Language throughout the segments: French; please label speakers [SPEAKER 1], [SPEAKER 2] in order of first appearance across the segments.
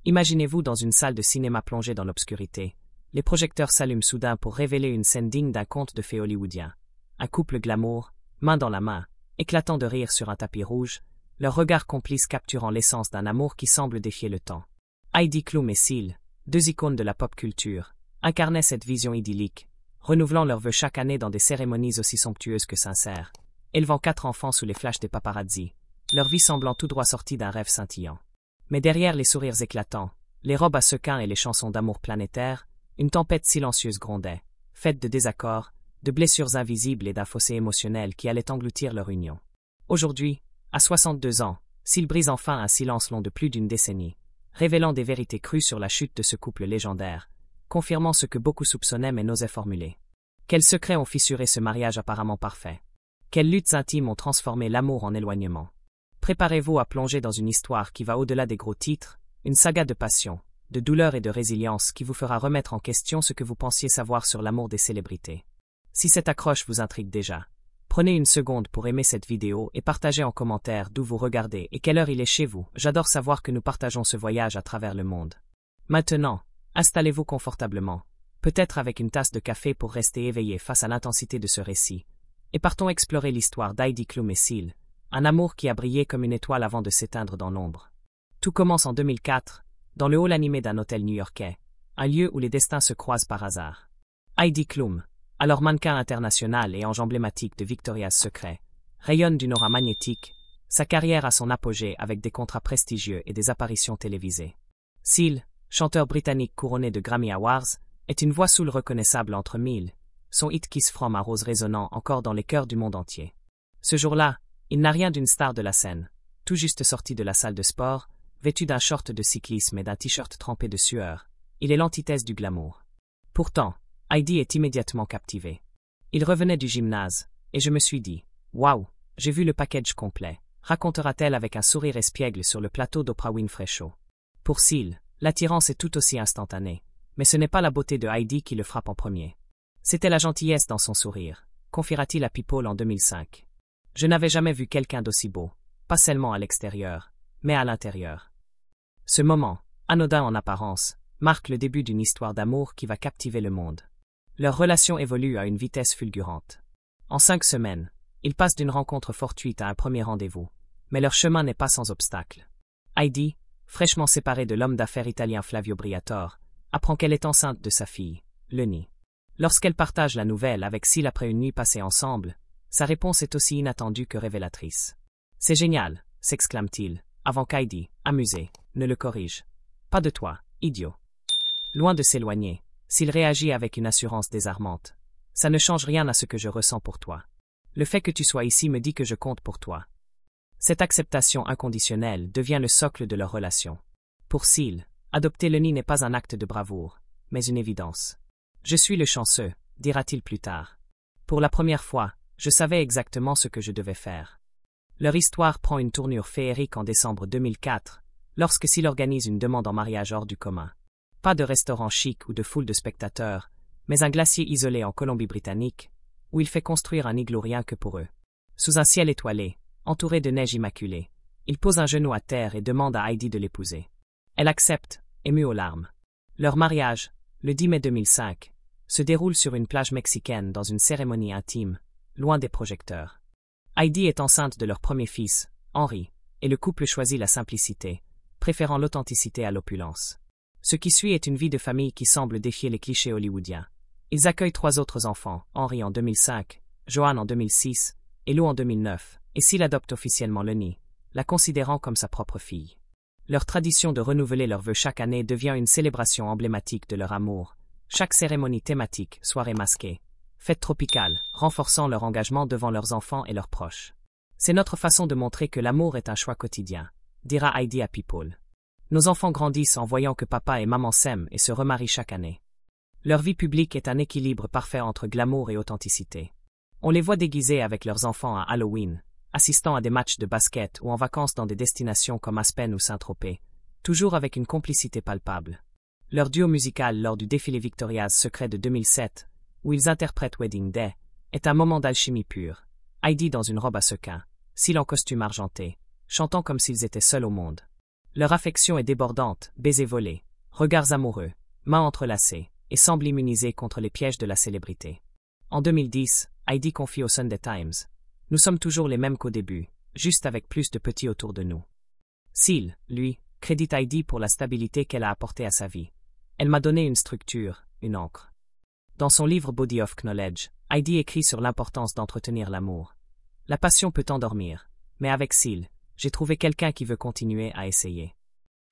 [SPEAKER 1] Imaginez-vous dans une salle de cinéma plongée dans l'obscurité. Les projecteurs s'allument soudain pour révéler une scène digne d'un conte de fées hollywoodien. Un couple glamour, main dans la main, éclatant de rire sur un tapis rouge, leurs regards complices capturant l'essence d'un amour qui semble défier le temps. Heidi Klum et Seal, deux icônes de la pop culture, incarnaient cette vision idyllique, renouvelant leurs vœux chaque année dans des cérémonies aussi somptueuses que sincères, élevant 4 enfants sous les flashs des paparazzi, leur vie semblant tout droit sortie d'un rêve scintillant. Mais derrière les sourires éclatants, les robes à sequins et les chansons d'amour planétaire, une tempête silencieuse grondait, faite de désaccords, de blessures invisibles et d'un fossé émotionnel qui allait engloutir leur union. Aujourd'hui, à 62 ans, Seal brise enfin un silence long de plus d'une décennie, révélant des vérités crues sur la chute de ce couple légendaire, confirmant ce que beaucoup soupçonnaient mais n'osaient formuler. Quels secrets ont fissuré ce mariage apparemment parfait? Quelles luttes intimes ont transformé l'amour en éloignement? Préparez-vous à plonger dans une histoire qui va au-delà des gros titres, une saga de passion, de douleur et de résilience qui vous fera remettre en question ce que vous pensiez savoir sur l'amour des célébrités. Si cette accroche vous intrigue déjà, prenez une seconde pour aimer cette vidéo et partagez en commentaire d'où vous regardez et quelle heure il est chez vous. J'adore savoir que nous partageons ce voyage à travers le monde. Maintenant, installez-vous confortablement, peut-être avec une tasse de café pour rester éveillé face à l'intensité de ce récit, et partons explorer l'histoire d'Heidi Klum et Seal, un amour qui a brillé comme une étoile avant de s'éteindre dans l'ombre. Tout commence en 2004, dans le hall animé d'un hôtel new-yorkais, un lieu où les destins se croisent par hasard. Heidi Klum, alors mannequin international et ange emblématique de Victoria's Secret, rayonne d'une aura magnétique, sa carrière à son apogée avec des contrats prestigieux et des apparitions télévisées. Seal, chanteur britannique couronné de Grammy Awards, est une voix soul reconnaissable entre mille, son hit Kiss From a Rose résonnant encore dans les cœurs du monde entier. Ce jour-là, il n'a rien d'une star de la scène, tout juste sorti de la salle de sport, vêtu d'un short de cyclisme et d'un t-shirt trempé de sueur. Il est l'antithèse du glamour. Pourtant, Heidi est immédiatement captivée. Il revenait du gymnase, et je me suis dit, waouh, j'ai vu le package complet, racontera-t-elle avec un sourire espiègle sur le plateau d'Oprah Winfrey Show. Pour Seal, l'attirance est tout aussi instantanée, mais ce n'est pas la beauté de Heidi qui le frappe en premier. C'était la gentillesse dans son sourire, confiera-t-il à People en 2005. Je n'avais jamais vu quelqu'un d'aussi beau, pas seulement à l'extérieur, mais à l'intérieur. Ce moment, anodin en apparence, marque le début d'une histoire d'amour qui va captiver le monde. Leur relation évolue à une vitesse fulgurante. En 5 semaines, ils passent d'une rencontre fortuite à un premier rendez-vous, mais leur chemin n'est pas sans obstacle. Heidi, fraîchement séparée de l'homme d'affaires italien Flavio Briatore, apprend qu'elle est enceinte de sa fille, Leni. Lorsqu'elle partage la nouvelle avec Seal après une nuit passée ensemble, sa réponse est aussi inattendue que révélatrice. « C'est génial !» s'exclame-t-il, avant qu'Heidi, amusée, ne le corrige. « Pas de toi, idiot !» Loin de s'éloigner, Seal réagit avec une assurance désarmante. « Ça ne change rien à ce que je ressens pour toi. Le fait que tu sois ici me dit que je compte pour toi. » Cette acceptation inconditionnelle devient le socle de leur relation. Pour Seal, adopter Leni n'est pas un acte de bravoure, mais une évidence. « Je suis le chanceux », dira-t-il plus tard. « Pour la première fois, je savais exactement ce que je devais faire. » Leur histoire prend une tournure féerique en décembre 2004, lorsque Seal organise une demande en mariage hors du commun. Pas de restaurant chic ou de foule de spectateurs, mais un glacier isolé en Colombie-Britannique, où il fait construire un igloo rien que pour eux. Sous un ciel étoilé, entouré de neige immaculée, il pose un genou à terre et demande à Heidi de l'épouser. Elle accepte, émue aux larmes. Leur mariage, le 10 mai 2005, se déroule sur une plage mexicaine dans une cérémonie intime, loin des projecteurs. Heidi est enceinte de leur premier fils, Henry, et le couple choisit la simplicité, préférant l'authenticité à l'opulence. Ce qui suit est une vie de famille qui semble défier les clichés hollywoodiens. Ils accueillent 3 autres enfants, Henry en 2005, Joanne en 2006, et Lou en 2009, et Seal adopte officiellement Leni, la considérant comme sa propre fille. Leur tradition de renouveler leurs vœux chaque année devient une célébration emblématique de leur amour. Chaque cérémonie thématique, soirée masquée, fête tropicale, renforçant leur engagement devant leurs enfants et leurs proches. C'est notre façon de montrer que l'amour est un choix quotidien, dira Heidi à People. Nos enfants grandissent en voyant que papa et maman s'aiment et se remarient chaque année. Leur vie publique est un équilibre parfait entre glamour et authenticité. On les voit déguisés avec leurs enfants à Halloween, assistant à des matchs de basket ou en vacances dans des destinations comme Aspen ou Saint-Tropez, toujours avec une complicité palpable. Leur duo musical lors du défilé Victoria's Secret de 2007, où ils interprètent Wedding Day, est un moment d'alchimie pure. Heidi dans une robe à sequins, Seal en costume argenté, chantant comme s'ils étaient seuls au monde. Leur affection est débordante, baisers volés, regards amoureux, mains entrelacées, et semble immunisée contre les pièges de la célébrité. En 2010, Heidi confie au Sunday Times: « Nous sommes toujours les mêmes qu'au début, juste avec plus de petits autour de nous. » Seal, lui, crédite Heidi pour la stabilité qu'elle a apportée à sa vie. Elle m'a donné une structure, une encre. Dans son livre Body of Knowledge, Heidi écrit sur l'importance d'entretenir l'amour. La passion peut endormir, mais avec Seal, j'ai trouvé quelqu'un qui veut continuer à essayer.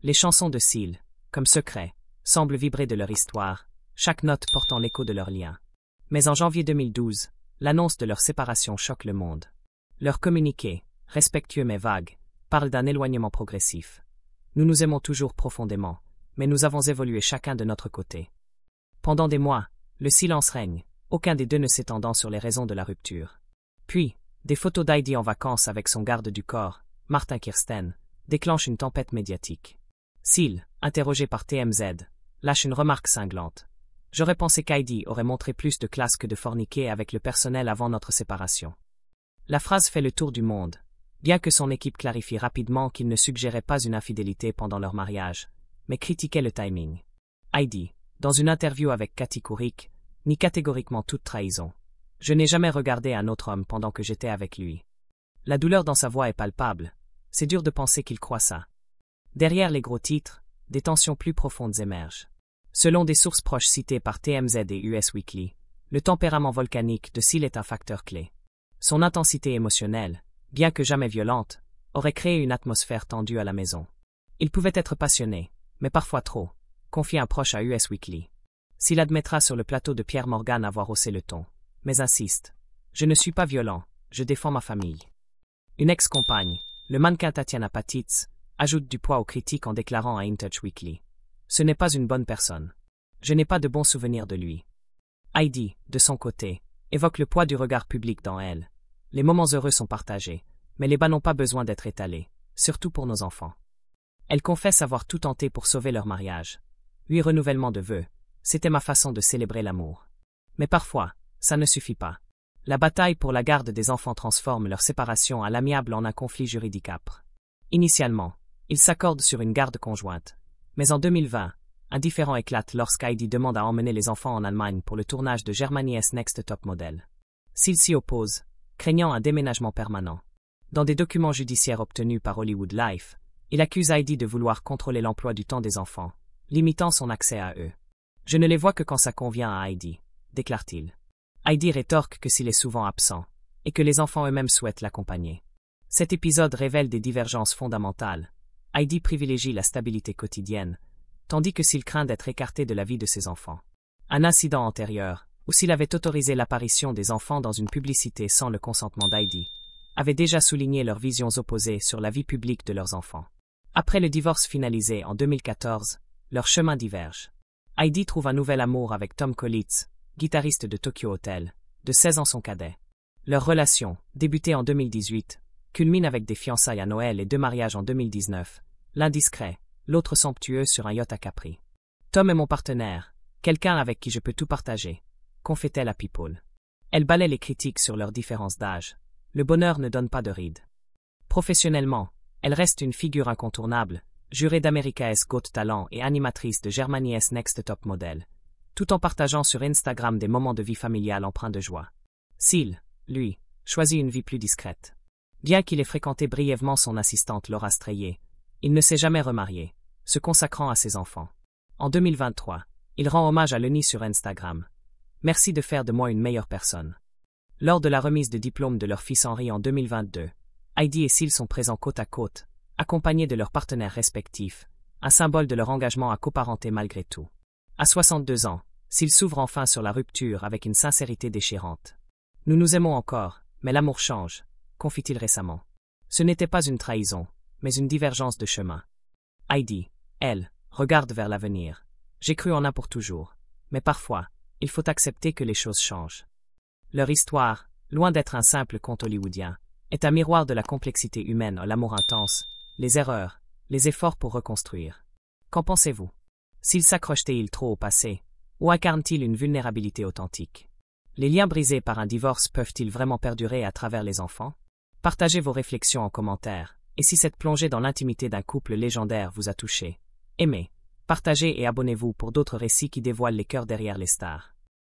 [SPEAKER 1] Les chansons de Seal, comme Secret, semblent vibrer de leur histoire, chaque note portant l'écho de leur lien. Mais en janvier 2012, l'annonce de leur séparation choque le monde. Leur communiqué, respectueux mais vague, parle d'un éloignement progressif. Nous nous aimons toujours profondément, mais nous avons évolué chacun de notre côté. Pendant des mois, le silence règne, aucun des deux ne s'étendant sur les raisons de la rupture. Puis, des photos d'Heidi en vacances avec son garde du corps, Martin Kirsten, déclenchent une tempête médiatique. Seal, interrogé par TMZ, lâche une remarque cinglante. « J'aurais pensé qu'Heidi aurait montré plus de classe que de forniquer avec le personnel avant notre séparation. » La phrase fait le tour du monde, bien que son équipe clarifie rapidement qu'il ne suggérait pas une infidélité pendant leur mariage, mais critiquait le timing. Heidi, dans une interview avec Cathy Couric, nie catégoriquement toute trahison. « Je n'ai jamais regardé un autre homme pendant que j'étais avec lui. » La douleur dans sa voix est palpable. C'est dur de penser qu'il croit ça. Derrière les gros titres, des tensions plus profondes émergent. Selon des sources proches citées par TMZ et US Weekly, le tempérament volcanique de Seal est un facteur clé. Son intensité émotionnelle, bien que jamais violente, aurait créé une atmosphère tendue à la maison. Il pouvait être passionné, mais parfois trop, confie un proche à US Weekly. Seal admettra sur le plateau de Pierre Morgan avoir haussé le ton, mais insiste. « Je ne suis pas violent, je défends ma famille. » Une ex-compagne, le mannequin Tatiana Patitz, ajoute du poids aux critiques en déclarant à InTouch Weekly: « Ce n'est pas une bonne personne. Je n'ai pas de bons souvenirs de lui. » Heidi, de son côté, évoque le poids du regard public dans elle. Les moments heureux sont partagés, mais les bas n'ont pas besoin d'être étalés, surtout pour nos enfants. Elle confesse avoir tout tenté pour sauver leur mariage. 8 renouvellements de vœux, c'était ma façon de célébrer l'amour. Mais parfois, ça ne suffit pas. La bataille pour la garde des enfants transforme leur séparation à l'amiable en un conflit juridique âpre. Initialement, ils s'accordent sur une garde conjointe. Mais en 2020, un différend éclate lorsqu'Heidi demande à emmener les enfants en Allemagne pour le tournage de Germany's Next Top Model. Seal s'y oppose, craignant un déménagement permanent. Dans des documents judiciaires obtenus par Hollywood Life, il accuse Heidi de vouloir contrôler l'emploi du temps des enfants, limitant son accès à eux. « Je ne les vois que quand ça convient à Heidi », déclare-t-il. Heidi rétorque que s'il est souvent absent, et que les enfants eux-mêmes souhaitent l'accompagner. Cet épisode révèle des divergences fondamentales. Heidi privilégie la stabilité quotidienne, tandis que s'il craint d'être écarté de la vie de ses enfants. Un incident antérieur, ou s'il avait autorisé l'apparition des enfants dans une publicité sans le consentement d'Heidi, avait déjà souligné leurs visions opposées sur la vie publique de leurs enfants. Après le divorce finalisé en 2014, leurs chemins divergent. Heidi trouve un nouvel amour avec Tom Collitz, guitariste de Tokyo Hotel, de 16 ans son cadet. Leur relation, débutée en 2018, culmine avec des fiançailles à Noël et 2 mariages en 2019, l'un discret, l'autre somptueux sur un yacht à Capri. « Tom est mon partenaire, quelqu'un avec qui je peux tout partager », confie-t-elle à People. Elle balaie les critiques sur leur différence d'âge. Le bonheur ne donne pas de rides. Professionnellement, elle reste une figure incontournable, jurée d'America's Got Talent et animatrice de Germany's Next Top Model, tout en partageant sur Instagram des moments de vie familiale empreints de joie. Seal, lui, choisit une vie plus discrète. Bien qu'il ait fréquenté brièvement son assistante Laura Strayé, il ne s'est jamais remarié, se consacrant à ses enfants. En 2023, il rend hommage à Lenny sur Instagram. « Merci de faire de moi une meilleure personne. » Lors de la remise de diplôme de leur fils Henry en 2022, Heidi et Seal sont présents côte à côte, accompagnés de leurs partenaires respectifs, un symbole de leur engagement à coparenter malgré tout. À 62 ans, Seal s'ouvre enfin sur la rupture avec une sincérité déchirante. « Nous nous aimons encore, mais l'amour change », confie-t-il récemment. Ce n'était pas une trahison, mais une divergence de chemin. Heidi, elle, regarde vers l'avenir. « J'ai cru en un pour toujours. Mais parfois, il faut accepter que les choses changent. » Leur histoire, loin d'être un simple conte hollywoodien, est un miroir de la complexité humaine, l'amour intense, les erreurs, les efforts pour reconstruire. Qu'en pensez-vous? S'il s'accroche-t-il trop au passé, ou incarne-t-il une vulnérabilité authentique? Les liens brisés par un divorce peuvent-ils vraiment perdurer à travers les enfants? Partagez vos réflexions en commentaire, Et si cette plongée dans l'intimité d'un couple légendaire vous a touché, aimez, partagez et abonnez-vous pour d'autres récits qui dévoilent les cœurs derrière les stars.